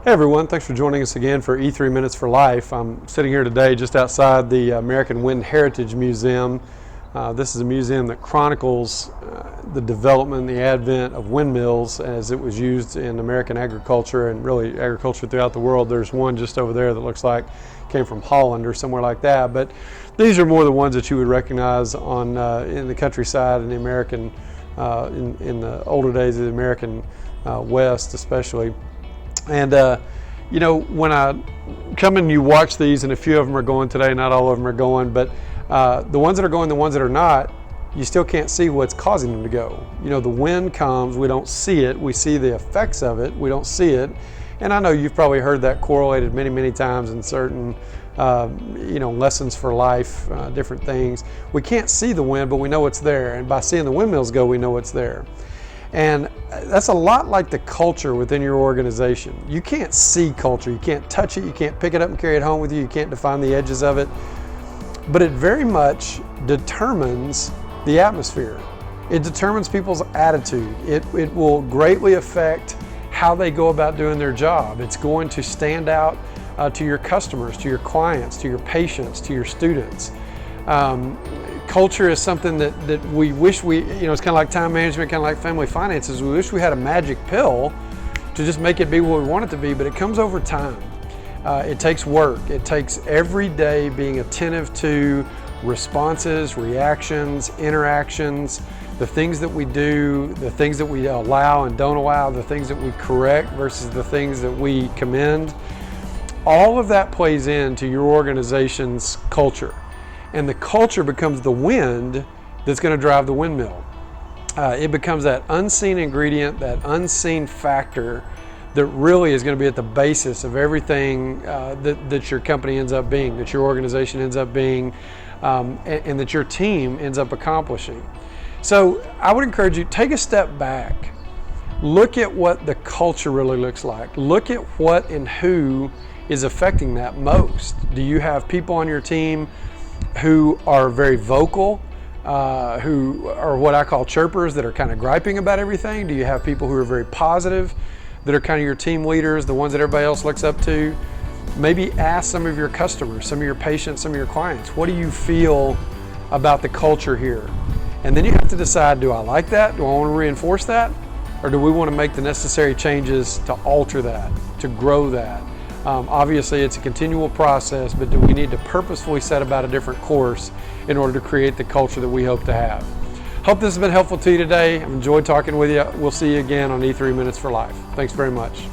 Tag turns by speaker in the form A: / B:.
A: Hey everyone, thanks for joining us again for E3 Minutes for Life. I'm sitting here today just outside the American Wind Heritage Museum. This is a museum that chronicles the development and the advent of windmills as it was used in American agriculture and really agriculture throughout the world. There's one just over there that looks like came from Holland or somewhere like that, but these are more the ones that you would recognize on in the countryside in the American, in the older days of the American West especially. And you know, when I come and you watch these, and a few of them are going today, not all of them are going, but the ones that are going, the ones that are not, you still can't see what's causing them to go. You know, the wind comes, we don't see it, we see the effects of it, we don't see it. And I know you've probably heard that correlated many, many times in certain you know, lessons for life, different things. We can't see the wind, but we know it's there. And by seeing the windmills go, we know it's there. And that's a lot like the culture within your organization. You can't see culture, you can't touch it, you can't pick it up and carry it home with you, you can't define the edges of it, but it very much determines the atmosphere. It determines people's attitude. It will greatly affect how they go about doing their job. It's going to stand out to your customers, to your clients, to your patients, to your students. Culture is something that we wish we, you know, it's kind of like time management, kind of like family finances. We wish we had a magic pill to just make it be what we want it to be, but it comes over time. It takes work. It takes every day being attentive to responses, reactions, interactions, the things that we do, the things that we allow and don't allow, the things that we correct versus the things that we commend. All of that plays into your organization's culture. And the culture becomes the wind that's going to drive the windmill. It becomes that unseen ingredient, that unseen factor that really is going to be at the basis of everything that your company ends up being, that your organization ends up being, and that your team ends up accomplishing. So I would encourage you, take a step back. Look at what the culture really looks like. Look at what and who is affecting that most. Do you have people on your team who are very vocal, who are what I call chirpers, that are kind of griping about everything? Do you have people who are very positive, that are kind of your team leaders, the ones that everybody else looks up to? Maybe ask some of your customers, some of your patients, some of your clients, what do you feel about the culture here? And then you have to decide, do I like that? Do I want to reinforce that? Or do we want to make the necessary changes to alter that, to grow that? Obviously, it's a continual process, but do we need to purposefully set about a different course in order to create the culture that we hope to have? Hope this has been helpful to you today. I've enjoyed talking with you. We'll see you again on E3 Minutes for Life. Thanks very much.